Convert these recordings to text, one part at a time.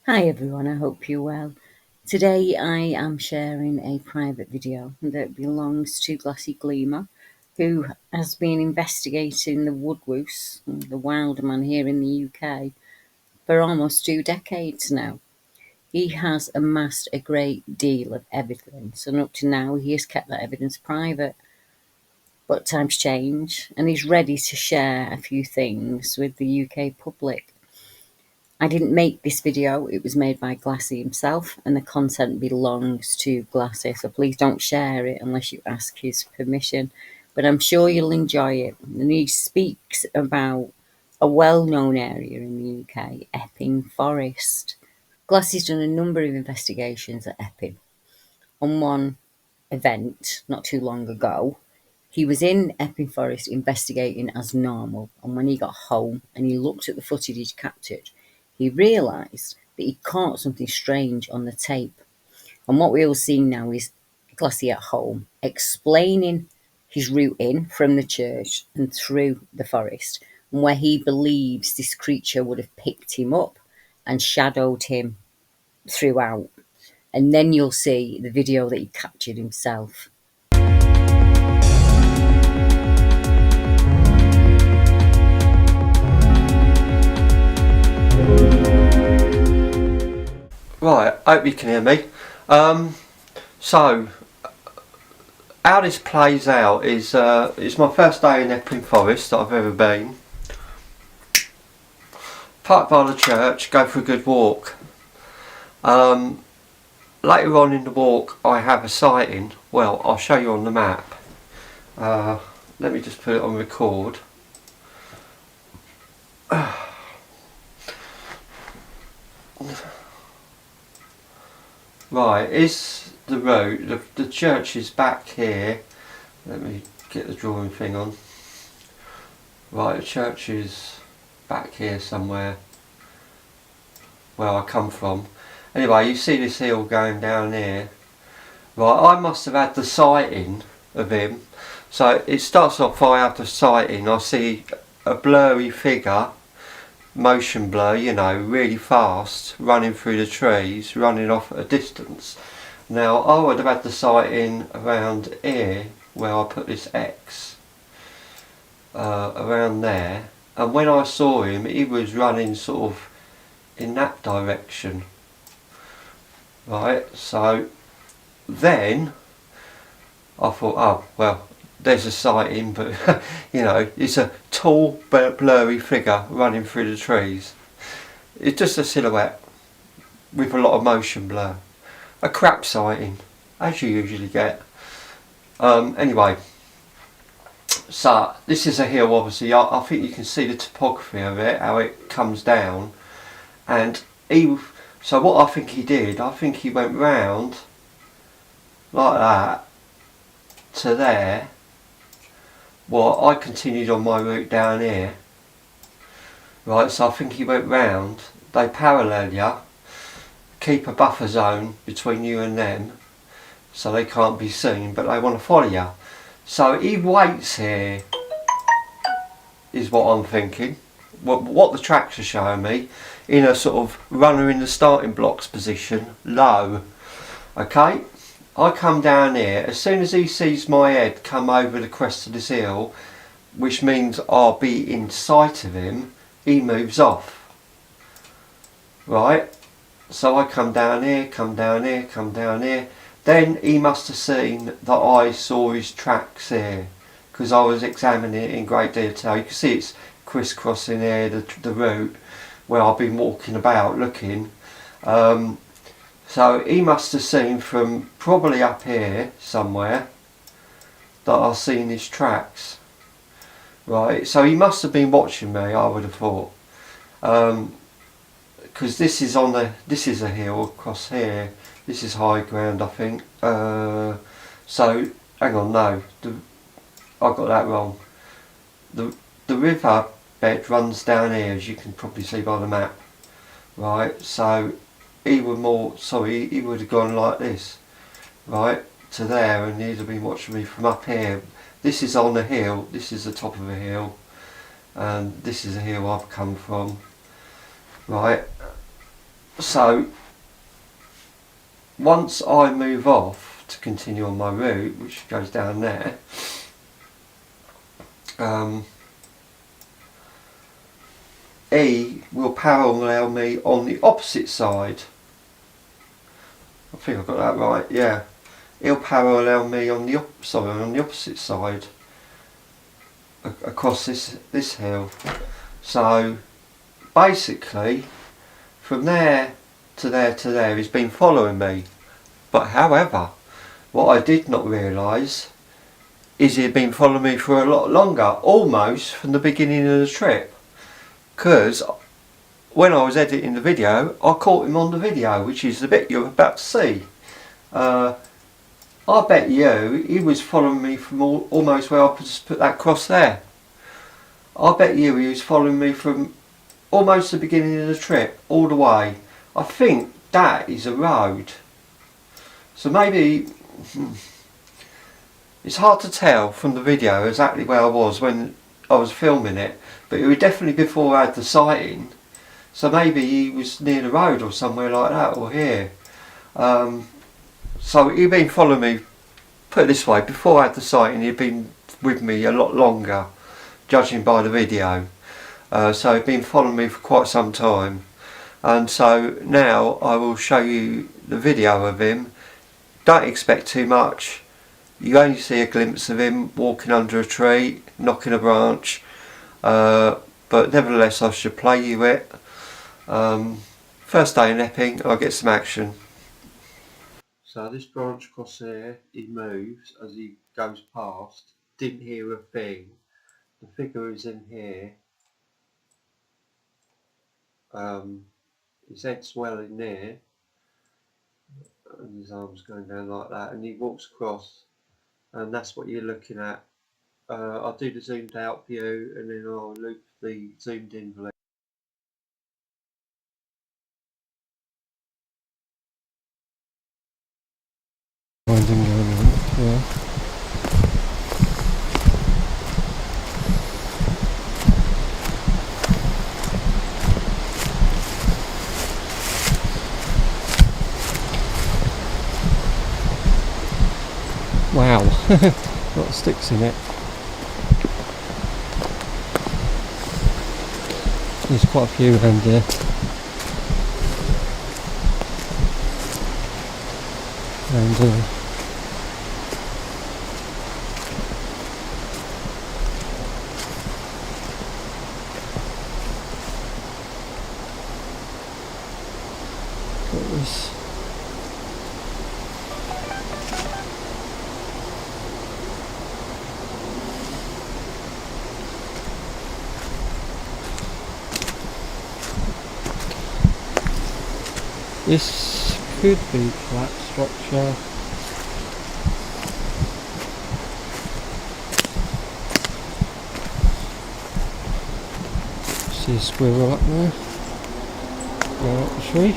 Hi everyone, I hope you're well. Today I am sharing a private video that belongs to Glassy Gleamer, who has been investigating the Woodwose, the Wildman here in the UK, for almost 2 decades now. He has amassed a great deal of evidence, and up to now he has kept that evidence private. But times change, and he's ready to share a few things with the UK public. I didn't make this video, it was made by Glassy himself, and the content belongs to Glassy, so please don't share it unless you ask his permission. But I'm sure you'll enjoy it. And he speaks about a well-known area in the UK, Epping Forest. Glassy's done a number of investigations at Epping. On one event, not too long ago, he was in Epping Forest investigating as normal, and when he got home and he looked at the footage he'd captured, he realised that he caught something strange on the tape. And what we all see now is Glassy at home explaining his route in from the church and through the forest, and where he believes this creature would have picked him up and shadowed him throughout. And then you'll see the video that he captured himself. Right, I hope you can hear me. So, how this plays out is it's my first day in Epping Forest that I've ever been. Park by the church, go for a good walk. Later on in the walk I have a sighting. Well, I'll show you on the map. Let me just put it on record. Right, is the road, the church is back here. Let me get the drawing thing on. Right, the church is back here somewhere where I come from. Anyway, you see this hill going down here. Right, I must have had the sighting of him. So it starts off, I have the sighting, I see a blurry figure, motion blur, you know, really fast, running through the trees, running off at a distance. Now I would have had the sighting around here, where I put this X, around there, and when I saw him he was running sort of in that direction. Right, so then I thought, oh well, there's a sighting, but you know, it's a tall blurry figure running through the trees. It's just a silhouette with a lot of motion blur. A crap sighting, as you usually get. Anyway, so this is a hill, obviously. I think you can see the topography of it, how it comes down. And so what I think he did, I think he went round like that to there. Well, I continued on my route down here. Right, so I think he went round. They parallel you. Keep a buffer zone between you and them, so they can't be seen, but they want to follow you. So he waits here, is what I'm thinking. What the tracks are showing me, in a sort of runner in the starting blocks position, low. Okay, I come down here. As soon as he sees my head come over the crest of this hill, which means I'll be in sight of him, he moves off. Right, so I come down here, come down here, come down here. Then he must have seen that I saw his tracks here, because I was examining it in great detail. You can see it's crisscrossing here, the route where I've been walking about looking. So he must have seen from probably up here somewhere that I've seen his tracks. Right, so he must have been watching me, I would have thought. Because this is a hill across here. This is high ground, I think. So hang on, no, I got that wrong. The river bed runs down here, as you can probably see by the map. Right, so he would have gone like this, right, to there, and he'd have been watching me from up here. This is on a hill, this is the top of a hill, and this is a hill I've come from. Right, So once I move off to continue on my route, which goes down there, he will parallel me on the opposite side. I think I got that right. Yeah, he'll parallel me on the opposite side across this hill. So basically, from there to there to there, he's been following me. But however, what I did not realise is he had been following me for a lot longer, almost from the beginning of the trip. Because when I was editing the video, I caught him on the video, which is the bit you're about to see. I bet you he was following me from almost where I just put that cross there. I bet you he was following me from almost the beginning of the trip, all the way. I think that is a road. So maybe, it's hard to tell from the video exactly where I was when I was filming it, but it was definitely before I had the sighting. So maybe he was near the road or somewhere like that, or here. So he'd been following me, put it this way, before I had the sighting he'd been with me a lot longer, judging by the video. So he'd been following me for quite some time. And so now I will show you the video of him. Don't expect too much. You only see a glimpse of him walking under a tree, knocking a branch. But nevertheless I should play you it. First day in Epping, I'll get some action. So this branch across here, he moves as he goes past. Didn't hear a thing. The figure is in here. His head's well in there. And his arm's going down like that. And he walks across. And that's what you're looking at. I'll do the zoomed out view and then I'll loop the zoomed in view. Yeah. Wow, a lot of sticks in it. There's quite a few around here. And got this. This could be flat structure. See a squirrel up there. Go up the tree.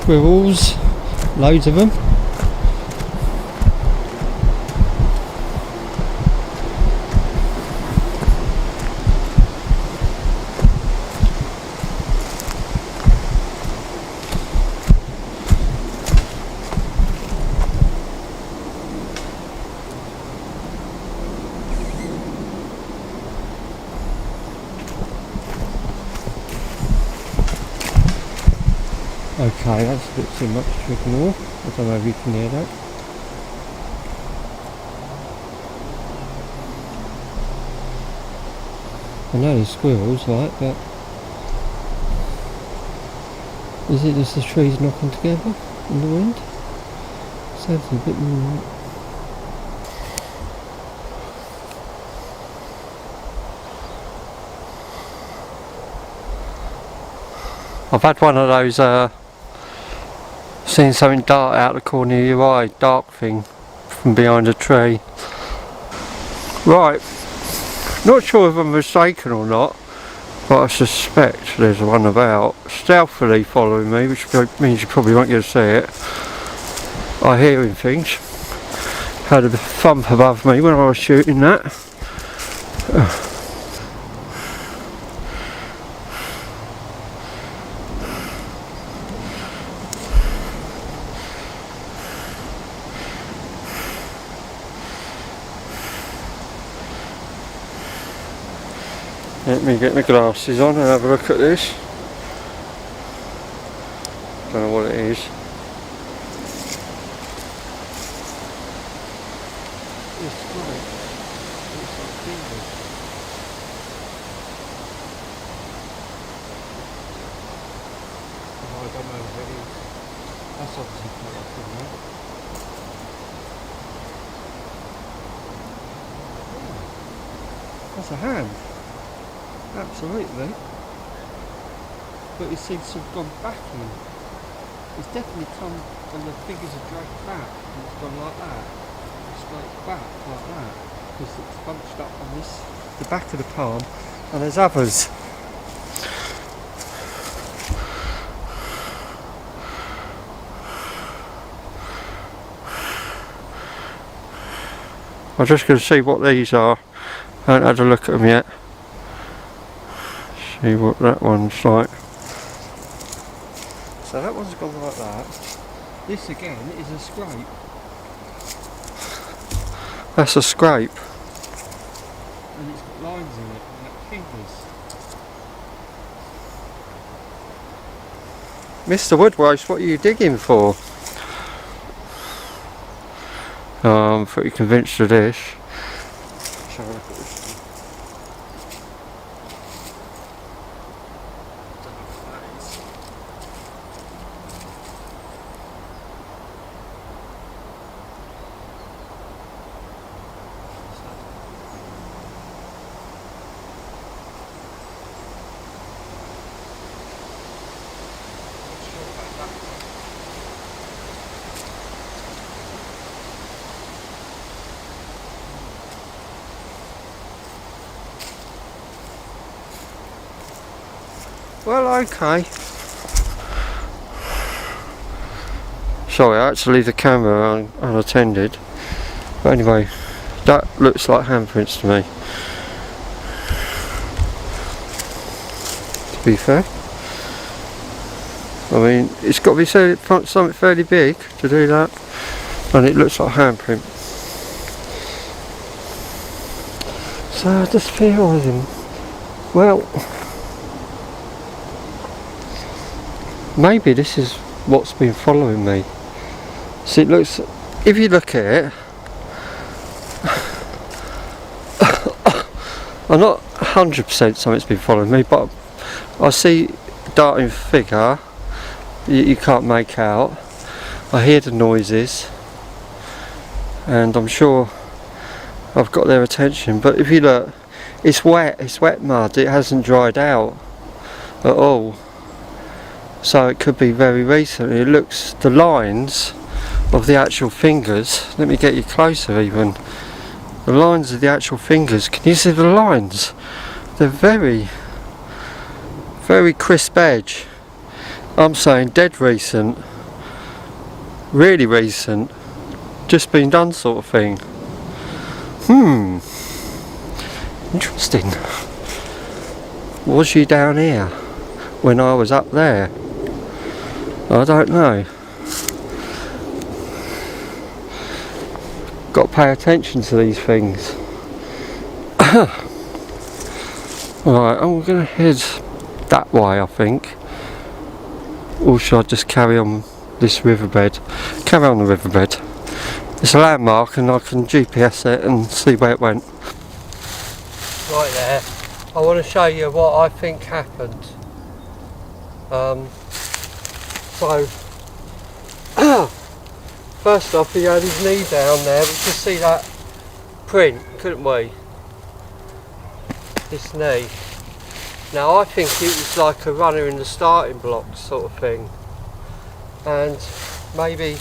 Squirrels, loads of them. Okay, that's a bit too much to ignore. I don't know if you can hear that. I know there's squirrels, right, but is it just the trees knocking together in the wind? Sounds a bit more. I've had one of those seeing something dart out the corner of your eye, dark thing from behind a tree. Right, not sure if I'm mistaken or not, but I suspect there's one about stealthily following me, which means you probably won't get to see it. I hear him things. Had a thump above me when I was shooting that. Let me get my glasses on and have a look at this. Don't know what it is. It's great. It's like fingers. Oh, I don't know what it is. That's obviously quite up in there. That's a hand. Absolutely. But it seems to have gone back in. It's definitely come and the fingers are dragged back and it's gone like that. Straight back like that. Because it's bunched up on this, the back of the palm, and there's others. I'm just going to see what these are. I haven't had a look at them yet. See what that one's like. So that one's gone like that. This again is a scrape. That's a scrape. And it's got lines in it, like fingers. Mr. Woodwose, what are you digging for? I'm pretty convinced of this. Let's have a look at this one. Well, okay. Sorry, I had to leave the camera unattended. But anyway, that looks like handprints to me. To be fair. I mean, it's got to be something fairly big to do that. And it looks like handprint. So I just feel with him. Well, maybe this is what's been following me. See, it looks, if you look at it, I'm not 100% something's been following me, but I see a darting figure you can't make out. I hear the noises and I'm sure I've got their attention, but if you look, it's wet mud, it hasn't dried out at all. So it could be very recent. It looks, the lines of the actual fingers, let me get you closer even, the lines of the actual fingers, can you see the lines? They're very crisp edge. I'm saying dead recent, really recent, just been done sort of thing. Interesting. Was she down here when I was up there? I don't know. Got to pay attention to these things. Right, I'm going to head that way, I think. Or should I just carry on this riverbed? Carry on the riverbed. It's a landmark and I can GPS it and see where it went. Right there, I want to show you what I think happened. So, first off, he had his knee down there. We could see that print, couldn't we? This knee. Now I think it was like a runner in the starting blocks sort of thing, and maybe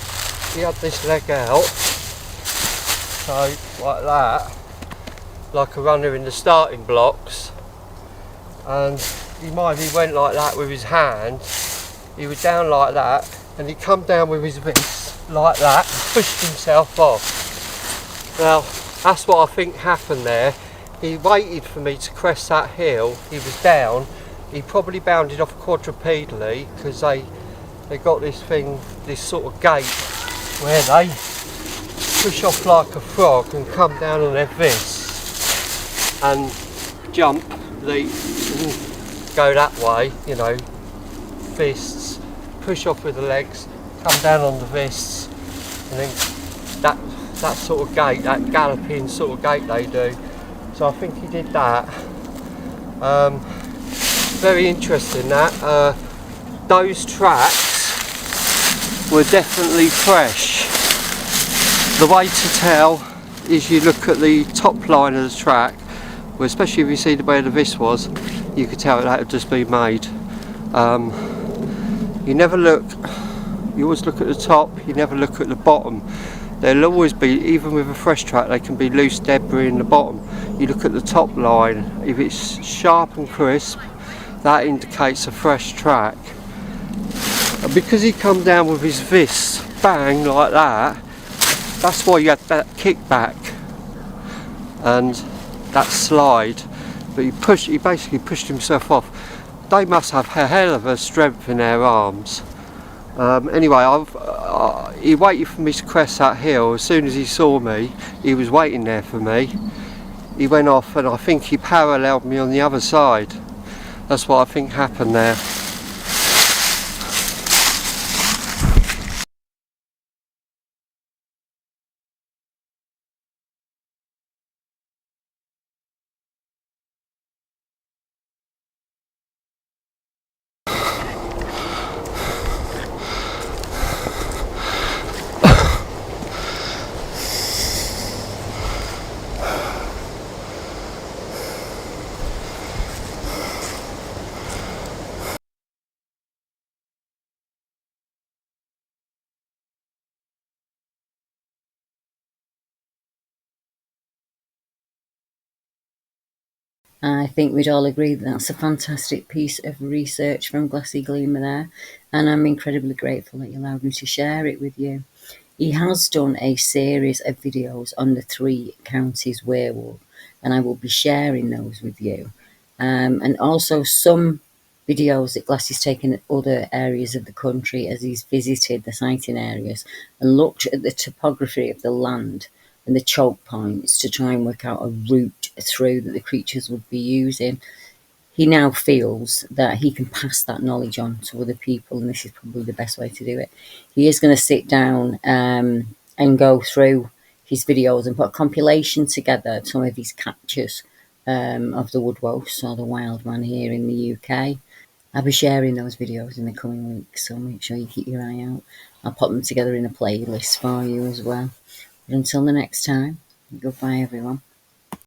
he had this leg out, so like that, like a runner in the starting blocks, and he went like that with his hand. He was down like that, and he come down with his wrist like that and pushed himself off. Now that's what I think happened there. He waited for me to crest that hill. He was down. He probably bounded off quadrupedally, because they got this thing, this sort of gait where they push off like a frog and come down on their fists and jump, they go that way, you know, fists, push off with the legs, come down on the fists, and then that sort of gait, that galloping sort of gait they do. So I think he did that. Very interesting that. Those tracks were definitely fresh. The way to tell is you look at the top line of the track, well, especially if you see the way the vis was, you could tell that had just been made. You never look, you always look at the top, you never look at the bottom. There'll always be, even with a fresh track, there can be loose debris in the bottom. You look at the top line, if it's sharp and crisp, that indicates a fresh track. And because he come down with his fists, bang, like that, that's why you had that kickback and that slide. But he basically pushed himself off. They must have a hell of a strength in their arms. Anyway, he waited for me to crest that hill. As soon as he saw me, he was waiting there for me. He went off, and I think he paralleled me on the other side. That's what I think happened there. I think we'd all agree that that's a fantastic piece of research from Glassy Gleamer there, and I'm incredibly grateful that you allowed me to share it with you. He has done a series of videos on the 3 counties werewolf, and I will be sharing those with you. And also some videos that Glassy's taken at other areas of the country as he's visited the sighting areas and looked at the topography of the land and the choke points to try and work out a route through that the creatures would be using. He now feels that he can pass that knowledge on to other people, and this is probably the best way to do it. He is going to sit down and go through his videos and put a compilation together of some of his captures of the Woodwose, or the Wildman here in the UK. I'll be sharing those videos in the coming weeks, so make sure you keep your eye out. I'll put them together in a playlist for you as well. But until the next time, goodbye everyone.